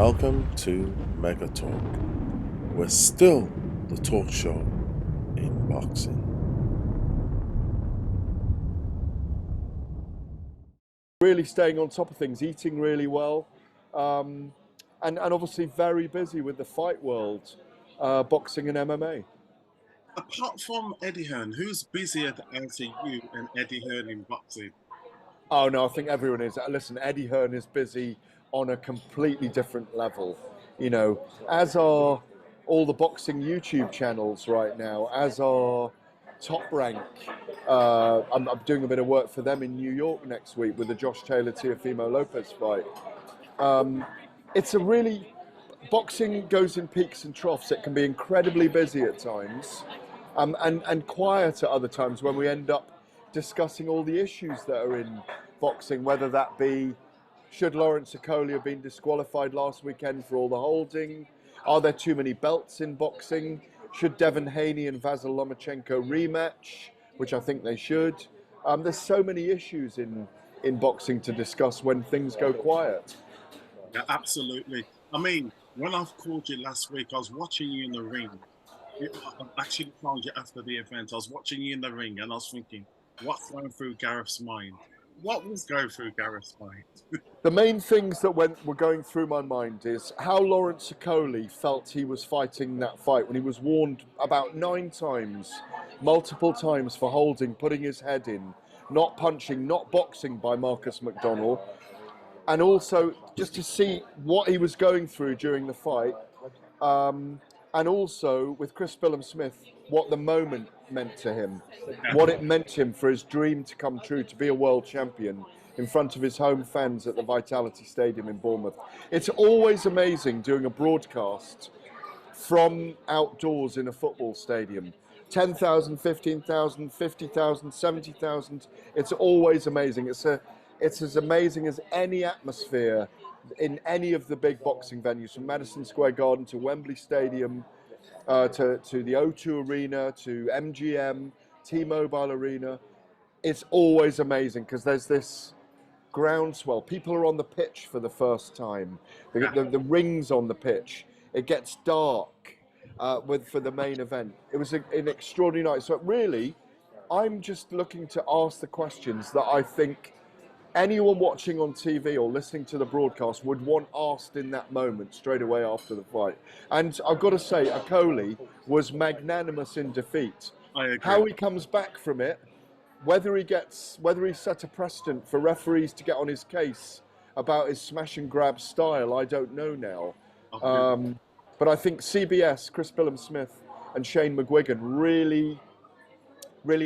Welcome to Mega Talk. We're still the talk show in boxing. Really staying on top of things, eating really well, and obviously very busy with the fight world, boxing and MMA. Apart from Eddie Hearn, who's busier to answer you and Eddie Hearn in boxing? Oh no, I think everyone is. Listen, Eddie Hearn is busy on a completely different level, as are all the boxing YouTube channels right now, as are Top Rank. I'm doing a bit of work for them in New York next week with the Josh Taylor Teofimo Lopez fight. It's a really boxing goes in peaks and troughs. It can be incredibly busy at times, and quiet at other times when we end up discussing all the issues that are in boxing, whether that be should Lawrence Okolie have been disqualified last weekend for all the holding? Are there too many belts in boxing? Should Devin Haney and Vasyl Lomachenko rematch, which I think they should? There's so many issues in boxing to discuss when things go quiet. Yeah, absolutely. I mean, when I've called you last week, I was watching you in the ring. I actually found you after the event. I was watching you in the ring and I was thinking, what's going through Gareth's mind? What was going through Gareth's mind? The main things that were going through my mind is how Lawrence Okolie felt he was fighting that fight when he was warned about 9 times, multiple times for holding, putting his head in, not punching, not boxing by Marcus McDonnell, and also just to see what he was going through during the fight, and also with Chris Billum-Smith, what the moment meant to him, what it meant to him for his dream to come true, to be a world champion in front of his home fans at the Vitality Stadium in Bournemouth. It's always amazing doing a broadcast from outdoors in a football stadium. 10,000, 15,000, 50,000, 70,000. It's always amazing. It's as amazing as any atmosphere in any of the big boxing venues, from Madison Square Garden to Wembley Stadium, to the O2 Arena, to MGM, T-Mobile Arena. It's always amazing because there's this groundswell. People are on the pitch for the first time. The rings on the pitch. It gets dark for the main event. It was an extraordinary night. So really, I'm just looking to ask the questions that I think anyone watching on TV or listening to the broadcast would want asked in that moment straight away after the fight. And I've got to say, Okolie was magnanimous in defeat. I agree. How he comes back from it, whether he set a precedent for referees to get on his case about his smash and grab style, I don't know now. But I think CBS, Chris Billum-Smith and Shane McGuigan really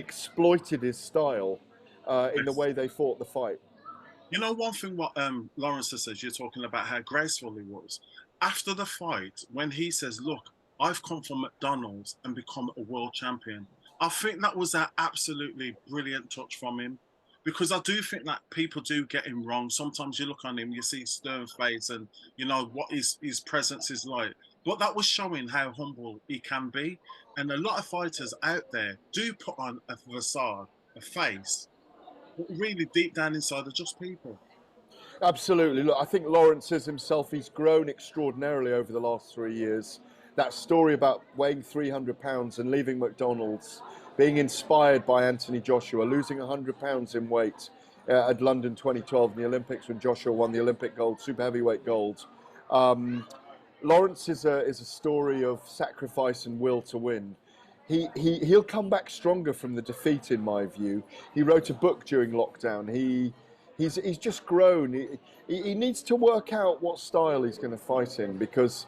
exploited his style in the way they fought the fight. You know, one thing what Lawrence says, you're talking about how graceful he was. After the fight, when he says, look, I've come from McDonald's and become a world champion, I think that was an absolutely brilliant touch from him. Because I do think that people do get him wrong. Sometimes you look on him, you see stern face and you know what his presence is like. But that was showing how humble he can be. And a lot of fighters out there do put on a facade, a face, but really deep down inside are just people. Absolutely. Look, I think Lawrence says himself, he's grown extraordinarily over the last 3 years. That story about weighing 300 pounds and leaving McDonald's, being inspired by Anthony Joshua, losing 100 pounds in weight at London 2012 in the Olympics when Joshua won the Olympic gold, super heavyweight gold. Lawrence is a story of sacrifice and will to win. He'll come back stronger from the defeat, in my view. He wrote a book during lockdown. He's just grown. He needs to work out what style he's going to fight in, because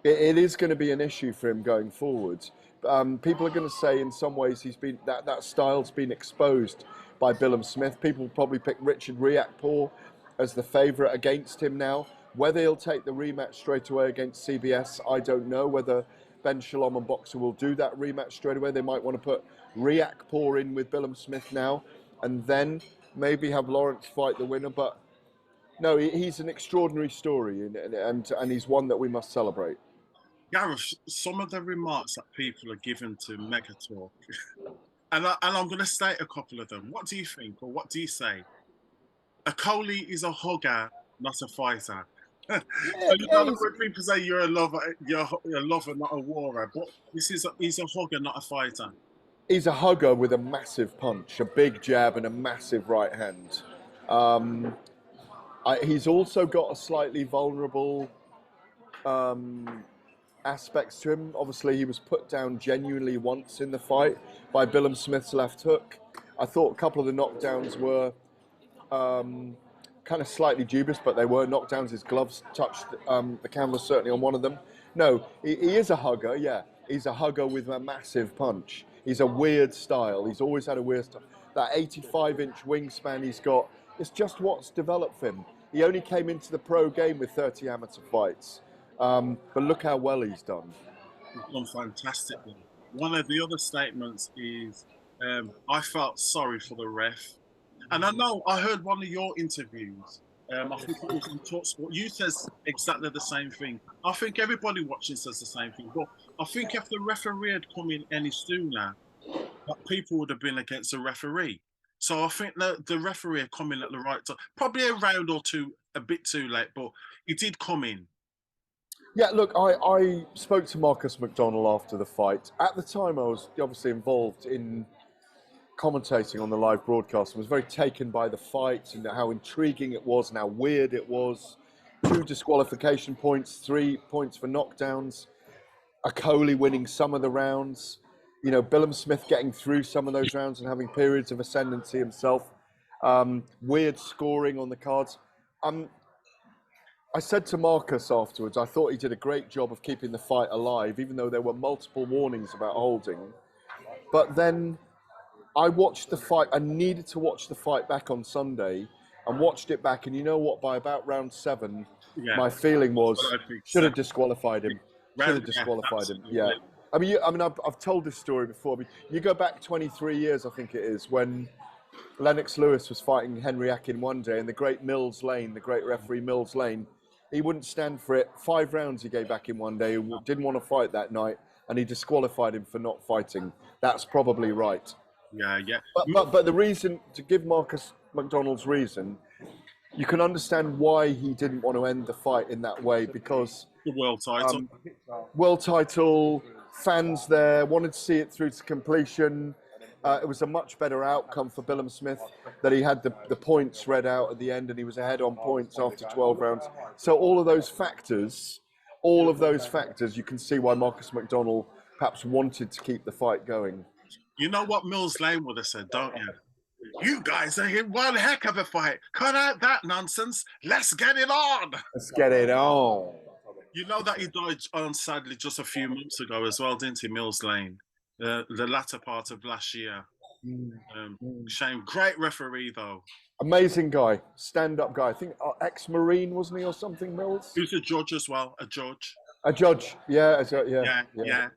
it is going to be an issue for him going forward. People are going to say in some ways that style's been exposed by Billum-Smith. People will probably pick Richard Riakporhe as the favourite against him now. Whether he'll take the rematch straight away against CBS, I don't know. Whether Ben Shalom and Boxer will do that rematch straight away. They might want to put Riakporhe in with Billum-Smith now, and then maybe have Lawrence fight the winner. But no, he's an extraordinary story, and he's one that we must celebrate. Gareth, some of the remarks that people are given to Mega Talk, and I'm going to state a couple of them. What do you think, or what do you say? Okolie is a hugger, not a fighter. So Yeah, you yeah, know when people say you're a lover, you're a lover, not a warrior. But he's a hugger, not a fighter. he's a hugger with a massive punch, a big jab, and a massive right hand. Um, he's also got a slightly vulnerable aspects to him. Obviously, he was put down genuinely once in the fight by Billum Smith's left hook. I thought a couple of the knockdowns were kind of slightly dubious, but they were knockdowns. His gloves touched the canvas, certainly on one of them. No, he is a hugger, yeah. He's a hugger with a massive punch. He's a weird style. He's always had a weird style. That 85-inch wingspan he's got, it's just what's developed him. He only came into the pro game with 30 amateur fights. But look how well he's done. He's done fantastically. One of the other statements is, I felt sorry for the ref. And I know I heard one of your interviews. I think it was on TalkSport. You says exactly the same thing. I think everybody watching says the same thing. But I think if the referee had come in any sooner, that people would have been against the referee. So I think that the referee had come in at the right time, probably a round or two, a bit too late, but he did come in. Yeah, look, I spoke to Marcus McDonnell after the fight. At the time, I was obviously involved in commentating on the live broadcast and was very taken by the fight and how intriguing it was and how weird it was. 2 disqualification points, 3 points for knockdowns, Okolie winning some of the rounds, you know, Billum Smith getting through some of those rounds and having periods of ascendancy himself. Weird scoring on the cards. I said to Marcus afterwards, I thought he did a great job of keeping the fight alive, even though there were multiple warnings about holding. But then I watched the fight. I needed to watch the fight back on Sunday and watched it back. And you know what? By about round 7, my feeling was should have disqualified him. Should have disqualified him. Yeah. I mean, I've told this story before. But you go back 23 years, I think it is, when Lennox Lewis was fighting Henry Akin one day, and the great Mills Lane, the great referee Mills Lane, he wouldn't stand for it. 5 rounds he gave back in one day. He didn't want to fight that night, and he disqualified him for not fighting. That's probably right. Yeah. But the reason, to give Marcus McDonnell's reason, you can understand why he didn't want to end the fight in that way, because the world title, fans there wanted to see it through to completion. It was a much better outcome for Billum Smith that he had the points read out at the end and he was ahead on points after 12 rounds. So all of those factors, you can see why Marcus McDonnell perhaps wanted to keep the fight going. You know what Mills Lane would have said, don't you? You guys are in one heck of a fight. Cut out that nonsense. Let's get it on. Let's get it on. You know that he died sadly just a few months ago as well, didn't he, Mills Lane? The latter part of last year. Shame. Great referee, though. Amazing guy. Stand-up guy. I think ex-Marine, wasn't he, or something, Mills? He was a judge as well. A judge. A judge, yeah. Yeah.